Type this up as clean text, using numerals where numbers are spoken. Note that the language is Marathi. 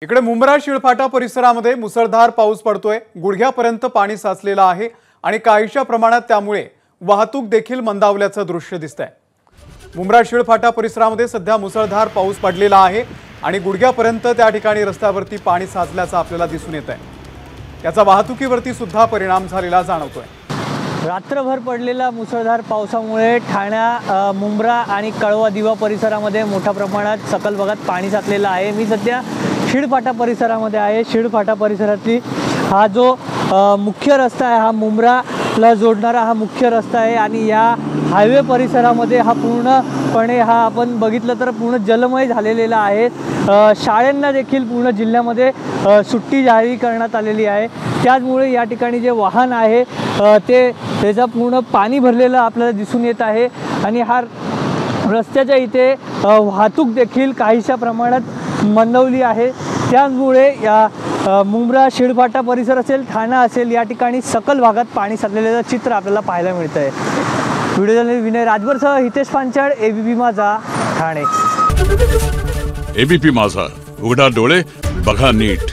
इकडे मुंब्रा शिळफाटा परिसरामध्ये मुसळधार पाऊस पडतोय। गुडघ्यापर्यंत पाणी साचलेलं आहे आणि काहीशा प्रमाणात त्यामुळे वाहतूक देखील मंदावल्याचं दृश्य दिसतंय। मुंब्रा शिळफाटा परिसरामध्ये सध्या मुसळधार पाऊस पडलेला आहे आणि गुडघ्यापर्यंत त्या ठिकाणी रस्त्यावरती पाणी साचल्याचं आपल्याला दिसून येत आहे। याचा वाहतुकीवरती सुद्धा परिणाम झालेला जाणवतोय। रात्रभर पडलेल्या मुसळधार पावसामुळे ठाण्या मुंब्रा आणि कळवा दिवा परिसरामध्ये मोठ्या प्रमाणात सकल भागात पाणी साचलेलं आहे। मी सध्या शिळफाटा परिसरामध्ये आहे। शिळफाटा परिसरातली हा जो मुख्य रस्ता आहे, हा मुंब्राला जोडणारा हा मुख्य रस्ता आहे आणि या हायवे परिसरामध्ये हा पूर्णपणे आपण बघितलं तर पूर्ण जलमय झालेला आहे। शाळांना देखील पूर्ण जिल्ह्यामध्ये सुट्टी जाहीर करण्यात आलेली आहे। त्यामुळे या ठिकाणी जे वाहन आहे त्याचा पूर्ण पाणी भरलेलं आपल्याला दिसून येत आहे आणि हा रस्त्याच्या इथे वाहतूक देखील काहीशा प्रमाणात मंदावली आहे। त्यामुळे या मुंब्रा शिळफाटा परिसर असेल, ठाणा असेल, या ठिकाणी सकल भागात पाणी साचलेलं चित्र आपल्याला पाहायला मिळतं आहे। व्हिडिओ जर्नलिस्ट विनय राजभरसह हितेश पांचाळ, एबीपी माझा, ठाणे। एबीपी माझा, उघडा डोळे बघा नीट।